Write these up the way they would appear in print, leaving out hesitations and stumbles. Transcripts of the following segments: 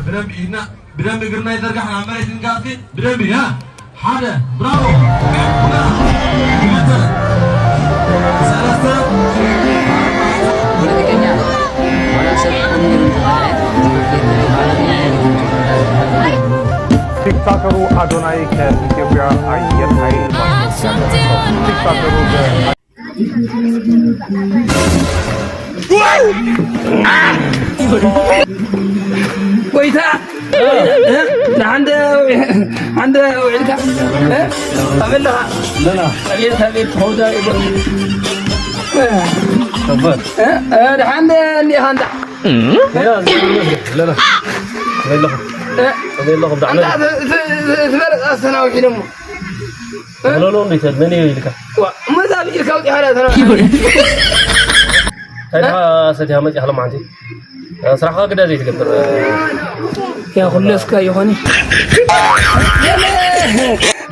برم إينا برم بقرنا يترجع على عملية نقاطي برم يا حدا برافو ቲክቶከሩ አዶናይ ከኢትዮጵያ አየር ኃይል ቲክቶከሩ ويتا عند وعلكا قبل لها لا هبيت هودا تفضل عند اللي هاندا لا انت تفرق اصلا وحلمه لا نيت من يلك ما زال يلك ودي حالاتنا انا سدي همج اهلا معتي صراحه كده زي تقدر يا خلصك يهوني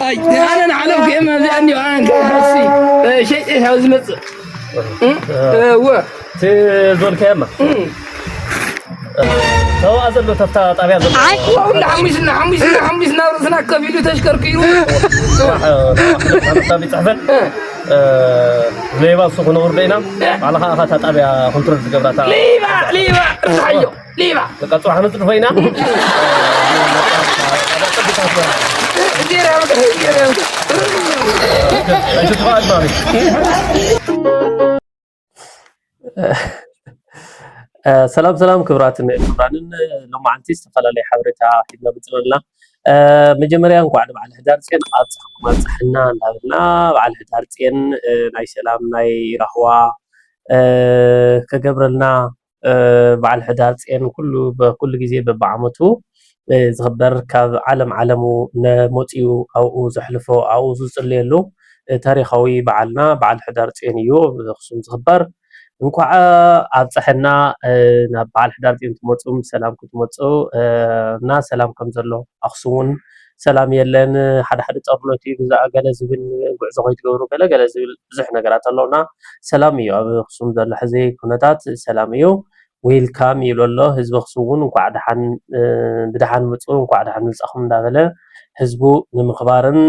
اي انا نعلم كما لاني انا كرسي شيء هاوز مص هو تزول كما هو أزل تفتا طبيعة زل والله حمسنا رسنا كفيلو تشكركيرو طبيعة تحفل ليبا سخن وردينا على خاطر طبيعة كنترول تقبلها ليبا حيو ليبا لقطوا حنط رفينا سلام كبراتن لو ما عندي استفلا حبرتها حدنا بتقولنا مجمريا እንኳን በዓል ህዳር ጽን አጽሕኩም አጽሕና እንዳልና በዓል ህዳር ጽን ናይ ሰላም ናይ ራህዋ ከገብረልና በዓል ህዳር ጽን ኩሉ በኩሉ ጊዜ በዓመቱ ዝኽበር ካብ ዓለሙ ነሞጽዩ አው ዘሕልፎ አው ዝጽልየሉ ታሪኻዊ በዓልና በዓል ህዳር ጽን እዩ በአክሱም ዝኽበር እንኳን አብጽሕና ናብ በዓል ህዳር ጽን ትመጹም ሰላም ክትመጹ እና ሰላም ከም ዘሎ አክሱምን ሰላም የለን ሓደ ጦርነት እዩ ገለ ዝብል ጉዕዞ ኮይትገብሩ ገለ ዝብል ብዙሕ ነገራት ኣለውና ሰላም እዩ ኣብ አክሱም ዘሎ ሕዚ ኩነታት ሰላም እዩ ዌልካም ይብለሎ ህዝቢ አክሱምን እንኳን ብድሓን መጹ እንኳን ድሓን መጻኹም እንዳበለ ህዝቡ ንምኽባርን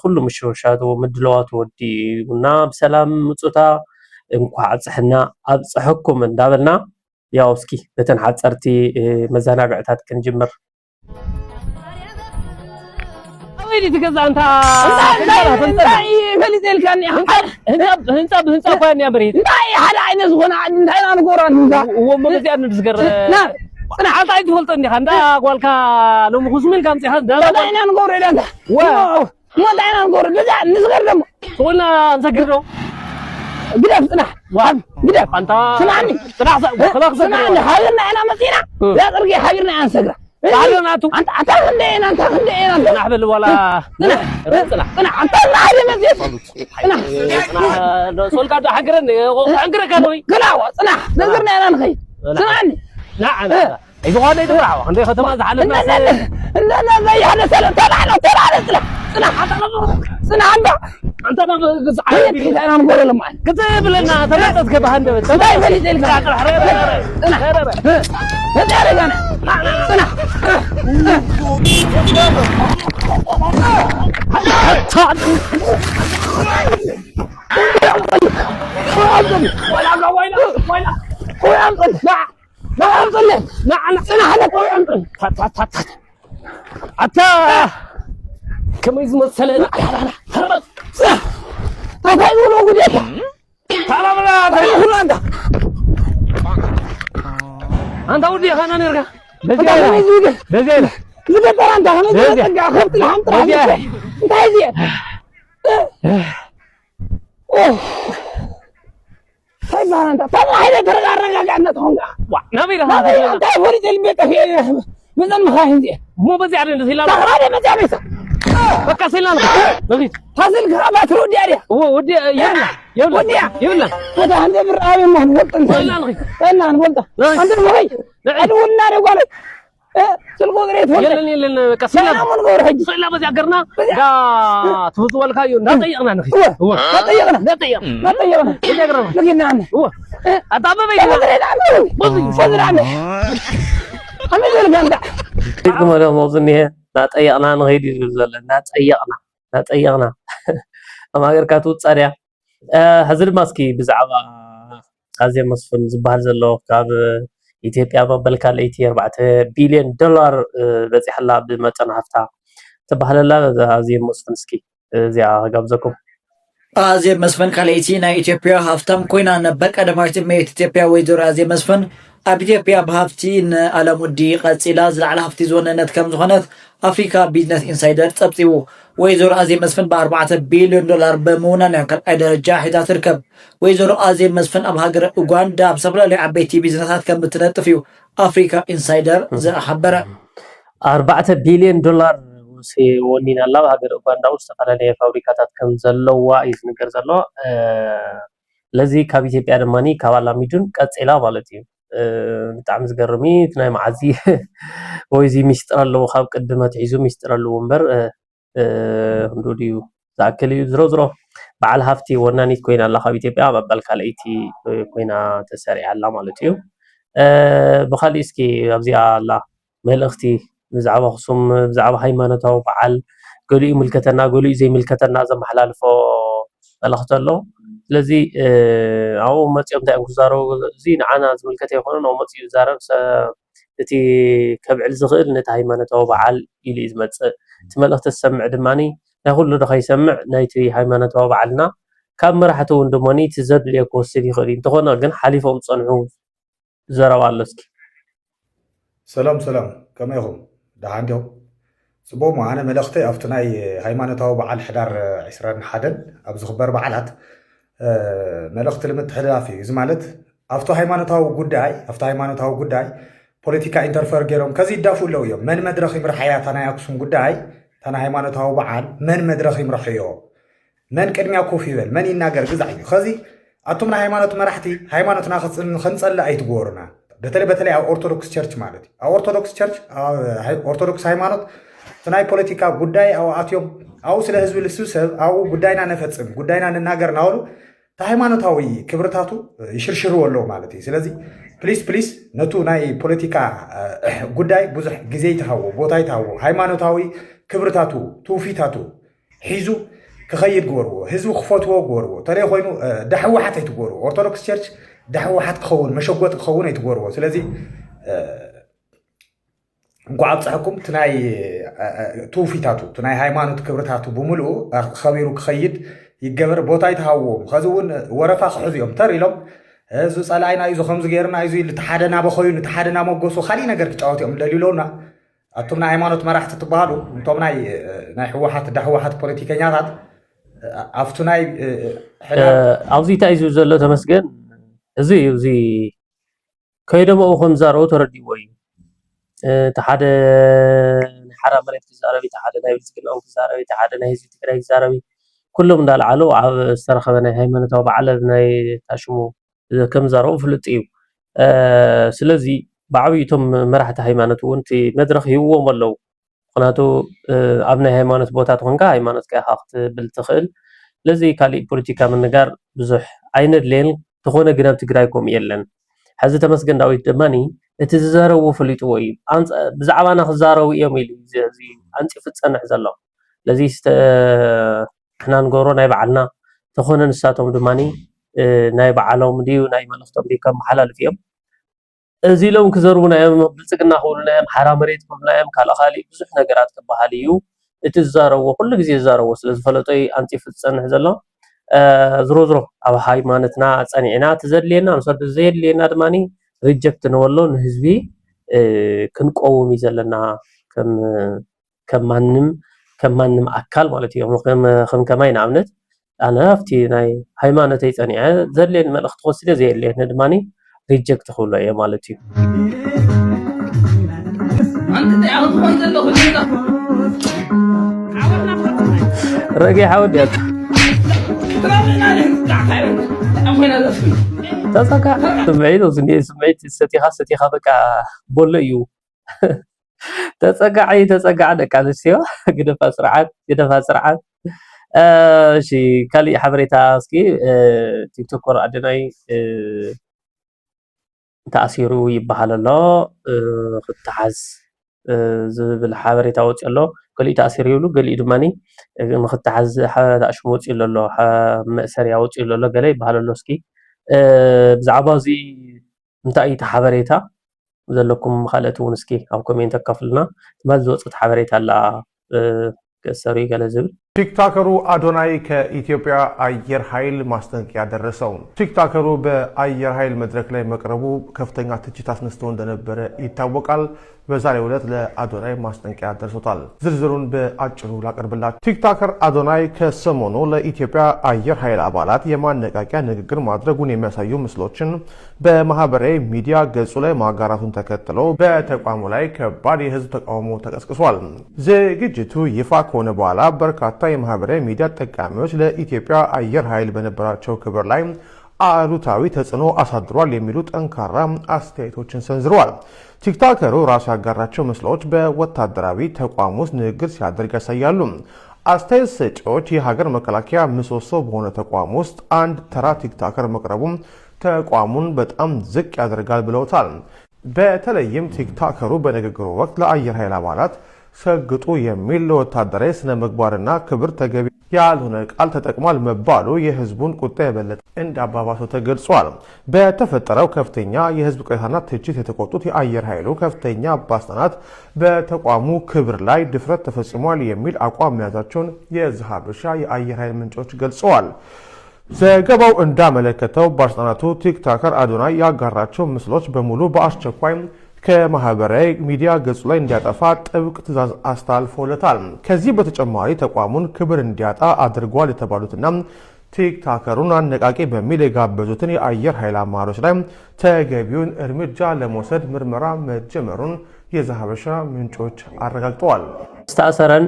ኩሉ ምሽውሻቱ ምድለዋቱ ወዲና በሰላም መጹታ እንኳን አጽሕና አብጽሕኩም እንዳበልና ያው እስኪ በተን ሐጸርቲ መዛናግዕታት ክንጅምር ወይዲ ተገዛ አንታ ፈሊጥ ልካኒ ህንጻ ኳን ያብሬት እንታይ ሓደ ዓይነት ዝኾነ እንታይና ንጎራን ወሞ በዚያ ንዝገረ انا حالتي تفلط اني خندا قالك لو مخصمين كم صح داينا نقور الى انت ما داينا نقور بزع نصغر دم قلنا نسكروا قدام صنع قدام انت سمعني خلاص سمعني حاضرنا انا مسينا لا ترقي حاضرنا انا سكره تعالوا انت خلينا انت نحبل ولا صنع انت لا علي مسيت صنع سولك حقرني حقرك كانوي كلاوه صنع نظرنا انا نخي سمعني نعم ايوه هذا يدور عندي ختمه زعلنا لا زي احنا طلع صنع حتى صنع انت انا نقول لهم كتب لنا ثلاثه كبه انت طيب اللي زي الكراكر حريره صنع هذا انا صنع ولا لا انقل لا انا حلك وانقل حتى كما يزمثل خربت هذا يقولوا قديك تعال بلا تقول انت ودي انا نرجع بزيل ترى انت انا خفت الحمد لله انت عايز طيب انت طلع هنا ترى الرجع عندنا هونغا نبي لها انت وريت البيت هي مازال مخاين دي مو بزعل انت سيلا هذا ما جابيسه بقى سيلا بغيت حاصل كرامات ودي عليها هو ودي يلا هذا عندي برامي ما نقول سيلا نغي انا نقول عندنا مغي ادو النار يقول سلقوا غريت يلا كسيلا سيلا بزي اقرنا دا تفوت والكايو لا طيقنا نخي هو لا طيقنا يقرنا لقينا عنه هو اتابع بيجي بصي صدر عنه حمد الغندا كما لو موزنيه نطيقنا نغيد يزلنا نطيقنا أما غير كاتو تصاريا هزر ماسكي بزعبا أزي مسفن زبال زلو كاب ኢትዮጵያ በበልካል 84 ቢሊዮን ዶላር በፂሕላ ብመጠን ሃፍታ ተባህለላ አዜብ መስፍን እስኪ እዚያ ጋብዘኩም አዜብ መስፍን ካልአይቲ ናይ ኢትዮጵያ ሃፍታም ኮይና ነበር ቀዳማዊት እመቤት ኢትዮጵያ ወይዘሮ አዜብ መስፍን ኣብ ኢትዮጵያ ብሃፍቲ ንዓለም ወዲ ቀፂላ ዝለዓለ ሃፍቲ ዝወነነት ከም ዝኾነት አፍሪካ ቢዝነስ ኢንሳይደር ፀብፂቡ ወይዘሮ አዜብ መስፍን ብ4 ቢሊዮን ዶላር በመውናን ካልኣይ ደረጃ ሒዛ ትርከብ ወይዘሮ አዜብ መስፍን ኣብ ሃገር ኡጋንዳ ኣብ ዝተፈላለዩ ዓበይቲ ቢዝነሳት ከም እትነጥፍ እዩ አፍሪካ ኢንሳይደር ዝሓበረ 4 ቢሊዮን ዶላር ወኒና ኣላ ሃገር ኡጋንዳ ውስጥ ዝተፈላለዩ ፋብሪካታት ከም ዘለዋ እዩ ዝንገር ዘሎ ለዚ ካብ ኢትዮጵያ ድማኒ ካብ ኣላሚዱን ቀፂላ ማለት እዩ ብጣዕሚ ዝገርሚ እቲ ናይ መዓዚ ወይዚ ሚስጥር ኣለዎ ካብ ቅድመት ሒዙ ሚስጥር ኣለዎ እምበር እንዱድዩ ዝኣክል እዩ ዝሮ በዓል ሃፍቲ ወናኒት ኮይና ኣላ ካብ ኢትዮጵያ መበል ካልአይቲ ኮይና ተሰሪዓ ኣላ ማለት እዩ ብኻሊእ እስኪ ኣብዚኣ ኣላ መልእኽቲ ብዛዕባ ኣክሱም ብዛዕባ ሃይማኖታዊ በዓል ገሊኡ ምልከተና ገሊኡ ዘይምልከተና ዘመሓላልፎ መልእኽቲ ኣሎ ስለዚ ኣብኡ መፂኦም እንታይ እዮም ክዛረቡ እዚ ንዓና ዝምልከተ ይኮነን ኣብኡ መፂኡ ዝዛረብ እቲ ከብዕል ዝኽእል ነቲ ሃይማኖታዊ በዓል ኢሉ እዩ ዝመፅእ እቲ መልእኽቲ ዝሰምዕ ድማኒ ናይ ኩሉ ዶ ከይሰምዕ ናይቲ ሃይማኖታዊ በዓልና ካብ መራሕቲ እውን ድማኒ እቲ ዘድልዮ ክወስድ ይኽእል እዩ እንተኾነ ግን ሓሊፎም ዝፀንሑ ዘረባ ኣሎ እስኪ ሰላም ከመይ ኢኹም ደሓን ዲኹም ጽቡቕ ኣነ መልእኽተይ ኣብቲ ናይ ሃይማኖታዊ በዓል ሕዳር 21 ኣብ ዝኽበር በዓላት መልእኽቲ ንምትሕልላፍ እዩ እዚ ማለት ኣብቲ ሃይማኖታዊ ጉዳይ ፖለቲካ ኢንተርፈር ገይሮም ከዚ ይዳፉ ኣለው እዮም መን መድረኽ ይምርሐያ እታ ናይ ኣክሱም ጉዳይ እታ ናይ ሃይማኖታዊ በዓል መን መድረኽ ይምርሐዮ መን ቅድሚያ ኮፍ ይበል መን ይናገር ግዛዕ እዩ ከዚ ኣቶም ናይ ሃይማኖት መራሕቲ ሃይማኖትና ክንፀልእ ኣይትገብሩና በተለይ ኣብ ኦርቶዶክስ ቸርች ማለት እዩ ኣብ ኦርቶዶክስ ሃይማኖት እቲ ናይ ፖለቲካ ጉዳይ ኣብኡ ኣትዮም ኣብኡ ስለ ህዝቢ ልስብሰብ ኣብኡ ጉዳይና ነፈፅም ጉዳይና ንናገር ናበሉ እቲ ሃይማኖታዊ ክብርታቱ ይሽርሽርዎ ኣለዎ ማለት እዩ ስለዚ ፕሊስ ነቱ ናይ ፖለቲካ ጉዳይ ብዙሕ ግዜ ይትሃቦ ቦታ ይትሃቦ ሃይማኖታዊ ክብርታቱ ትውፊታቱ ሒዙ ክኸይድ ግበርዎ ህዝቢ ክፈትዎ ግበርዎ ተለይ ኮይኑ ዳሕወሓት ኣይትገብርዎ ኦርቶዶክስ ቸርች ዳሕወሓት ክኸውን መሸጎጥ ክኸውን ኣይትገብርዎ ስለዚ እንኳ ኣብፅሐኩም እቲ ናይ ትውፊታቱ እቲ ናይ ሃይማኖት ክብርታቱ ብምልኡ ከቢሩ ክኸይድ ይገበር ቦታ ይትሃብዎም ከዚ እውን ወረፋ ክሕዙ እዮም ተር ኢሎም እዚ ጸላይና እዩ ከምዚ ገይርና እዩ ኢሉ ተሓደና በኸዩን ተሓደና መገሱ ካሊእ ነገር ክጫወት እዮም ደሊሎና ኣቶም ናይ ሃይማኖት መራሕቲ ትበሃሉ እቶም ናይ ሕወሓት ዳሕወሓት ፖለቲከኛታት ኣብቲ ናይ ኣብዚ እንታይ እዩ ዘሎ ተመስገን እዚ ከይዶም ኣብኡ ከም ዝዛረቡ ተረዲእዎ እዩ እቲ ሓደ ናይ ሓራ መሬት ክዛረብ እቲ ሓደ ናይ ብልፅግና ክዛረብ እቲ ሓደ ናይ ህዝቢ ትግራይ ክዛረብ ኩሎም እንዳልዓሉ ኣብ ዝተረኸበ ናይ ሃይማኖታዊ በዓል ናይ ታሽሙ ከም ዝዛረቡ ፍሉጥ እዩ ስለዚ ብዓብዪ እቶም መራሕቲ ሃይማኖት እውን እቲ መድረኽ ሂብዎም ኣለዉ ምክንያቱ ኣብ ናይ ሃይማኖት ቦታት ኮንካ ሃይማኖትካ ኢኻ ክትብል ትኽእል ስለዚ ካሊእ ፖለቲካ ምንጋር ብዙሕ ኣይነድልየን ተኾነ ግን ኣብ ትግራይ ከምኡ የለን ሕዚ ተመስገን ዳዊት ድማኒ እቲ ዝዛረብዎ ፈሊጥዎ እዩ ብዛዕባና ክዛረቡ እዮም ኢሉ እዚ ኣንፂፉ ዝፀንሕ ዘሎ ስለዚ ንሕና ንገብሮ ናይ በዓልና ተኾነ ንሳቶም ድማኒ ናይ በዓሎም ድዩ ናይ መልእኽቶም ድዩ ከመሓላልፍ እዮም እዚ ኢሎም ክዘርቡና እዮም ብልፅግና ክብሉና እዮም ሓራ መሬት ክብሉና እዮም ካልእ ብዙሕ ነገራት ክበሃል እዩ እቲ ዝዛረብዎ ኩሉ ግዜ ዝዛረብዎ ስለ ዝፈለጦ ኣንፂፉ ዝፀንሕ ዘሎ ዝሮ ኣብ ሃይማኖትና ፀኒዕና ትዘድልየና ንሰዱ ዘየድልየና ድማኒ ሪጀክት ንበሎ ንህዝቢ ክንቆውም እዩ ዘለና ከም ማንም ኣካል ማለት እዩ ከም ከማይ ንኣብነት ኣነ ኣብቲ ናይ ሃይማኖተይ ፀኒዐ ዘድልየኒ መልእኽቲ ክወስደ ዘየድልየኒ ድማኒ ሪጀክት ክብሎ እየ ማለት እዩ ረጊሕ ዓወድ እያ ተፀጋዕ ስምዒት ስምዒት ሰቲኻ በቃ ቦሎ እዩ ተፀጋዕ ደቂ ኣንስትዮ ግደፋ ስርዓት እሺ ካሊእ ሓበሬታ እስኪ ቲክቶከር ኣደናይ ተኣሲሩ ይበሃል ኣሎ ክትሓዝ ዝብል ሓበሬታ ወፂኡ ኣሎ ገሊኡ ተኣሲሩ ይብሉ ገሊኡ ድማኒ ንክትሓዝ ተኣሽሙ ወፂኡ ኣሎ መእሰርያ ወፂኡ ኣሎ ገለ ይበሃል ኣሎ እስኪ ብዛዕባ እዚ እንታይ እዩ ሓበሬታ ዘለኩም ካልኦት እውን እስኪ ኣብ ኮሜንት ኣካፍሉና ትማል ዝወፅት ሓበሬታ ኣላ ከሰሪ ገለ ዝብል ቲክቶከሩ አዶናይ ከኢትዮጵያ አየር ኃይል ማስጠንቀቂያ ደረሰው። ቲክቶከሩ በአየር ኃይል መድረክ ላይ መቅረቡ ከፍተኛ ትችት አስነስቶ እንደነበረ ይታወቃል። በዛሬው ዕለት ለአዶናይ ማስጠንቀቂያ ደርሶታል። ዝርዝሩን በአጭሩ ላቀርብላችሁ። ቲክቶከር አዶናይ ከሰሞኑ ለኢትዮጵያ አየር ኃይል አባላት የማነቃቂያ ንግግር ማድረጉን የሚያሳዩ ምስሎችን በማህበራዊ ሚዲያ ገጹ ላይ ማጋራቱን ተከትሎ በተቋሙ ላይ ከባድ የህዝብ ተቃውሞ ተቀስቅሷል። ዝግጅቱ ይፋ ከሆነ በኋላ በርካታ የማህበራዊ ሚዲያ ተጠቃሚዎች ለኢትዮጵያ አየር ኃይል በነበራቸው ክብር ላይ አሉታዊ ተጽዕኖ አሳድሯል የሚሉ ጠንካራ አስተያየቶችን ሰንዝረዋል። ቲክቶከሩ ራሱ ያጋራቸው ምስሎች በወታደራዊ ተቋም ውስጥ ንግግር ሲያደርግ ያሳያሉ። አስተያየት ሰጪዎች የሀገር መከላከያ ምሰሶ በሆነ ተቋም ውስጥ አንድ ተራ ቲክቶከር መቅረቡ ተቋሙን በጣም ዝቅ ያደርጋል ብለውታል። በተለይም ቲክቶከሩ በንግግሩ ወቅት ለአየር ኃይል አባላት ሰግጡ የሚል ለወታደራዊ ስነ ምግባርና ክብር ተገቢ ያልሆነ ቃል ተጠቅሟል መባሉ የህዝቡን ቁጣ የበለጠ እንዳባባሰው ተገልጿል። በተፈጠረው ከፍተኛ የህዝብ ቅሬታና ትችት የተቆጡት የአየር ኃይሉ ከፍተኛ ባለስልጣናት በተቋሙ ክብር ላይ ድፍረት ተፈጽሟል የሚል አቋም መያዛቸውን የዘሀበሻ የአየር ኃይል ምንጮች ገልጸዋል። ዘገባው እንዳመለከተው ባለስልጣናቱ ቲክቶከር አዶናይ ያጋራቸው ምስሎች በሙሉ በአስቸኳይ ከማህበራዊ ሚዲያ ገጹ ላይ እንዲያጠፋ ጥብቅ ትዕዛዝ አስተላልፎለታል። ከዚህ በተጨማሪ ተቋሙን ክብር እንዲያጣ አድርጓል የተባሉትና ቲክቶከሩን አነቃቂ በሚል የጋበዙትን የአየር ኃይል አመራሮች ላይ ተገቢውን እርምጃ ለመውሰድ ምርመራ መጀመሩን የዘሀበሻ ምንጮች አረጋግጠዋል። ዝተኣሰረን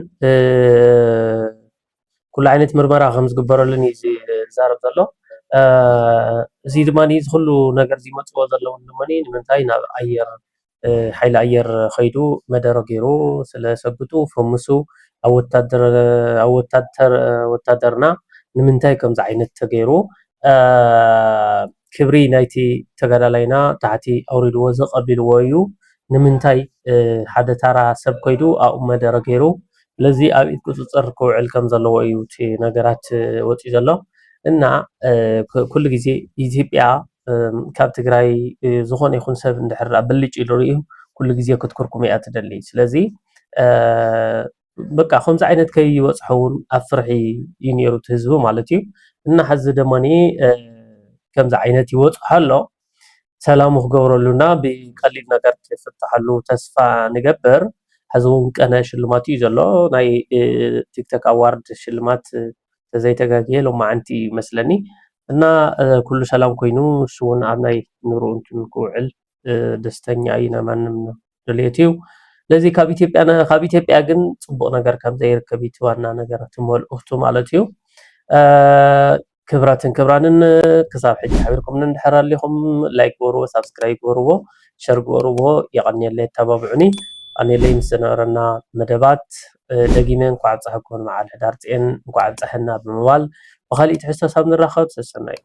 ኩሉ ዓይነት ምርመራ ከም ዝግበረሉን ይዛረብ ዘሎ እዚ ድማኒ ዝኩሉ ነገር ዝመፅዎ ዘሎ ድማኒ ንምንታይ ናብ ኣየር ሓይሊ ኣየር ኸይዱ መደረ ገይሩ ስለሰግጡ ፈምሱ ኣብ ወታደርና ንምንታይ ከምዚ ዓይነት ተገይሩ ክብሪ ናይቲ ተጋዳላይና ታሕቲ ኣውሪድዎ ዘቐቢልዎ እዩ ንምንታይ ሓደ ታራ ሰብ ከይዱ ኣብኡ መደረ ገይሩ ስለዚ ኣብ ኢድ ቁፅፅር ክውዕል ከም ዘለዎ እዩ እቲ ነገራት ወፂኡ ዘሎ እና ኩሉ ግዜ ኢትዮጵያ ካብ ትግራይ ዝኾነ ይኹን ሰብ እንድሕር ብልጭ ኢሉ ርኢዩ ኩሉ ግዜ ክትኩርኩም እያ ትደሊ ስለዚ በቃ ከምዚ ዓይነት ከይወፅሖ እውን ኣብ ፍርሒ እዩ ነይሩ እቲ ህዝቢ ማለት እዩ እና ሕዚ ደሞኒ ከምዚ ዓይነት ይወፅሖ ኣሎ ሰላሙ ክገብረሉና ብቀሊል ነገር ክፍታሐሉ ተስፋ ንገብር ሕዚ እውን ቀነ ሽልማት እዩ ዘሎ ናይ ቲክቶክ ኣዋርድ ሽልማት ተዘይተጋግየ ሎማዓንቲ ይመስለኒ እና ኩሉ ሰላም ኮይኑ እሱ እውን ኣብ ናይ ኑሮኡ ክውዕል ደስተኛ ኢና ማንም ድሌት እዩ ለዚ ካብ ኢትዮጵያ ግን ፅቡቅ ነገር ከም ዘይርከብ እቲ ዋና ነገር ትመልእኽቱ ማለት እዩ ክብራንን ክሳብ ሕጂ ሓቢርኩም እንድሕር ኣለኹም ላይክ ገበርዎ ሳብስክራይብ ገበርዎ ሸር ገበርዎ የቀኒየለይ ተባብዑኒ ኣነለይ ምስ ዝነበረና መደባት ደጊመ እንኳዕ ፀሐኩን መዓል ሕዳር ፅን እንኳዕ ፀሐና ብምባል ብኻሊእ ትሕዝቶ ሳብ ንራኸብ ሰሰናይ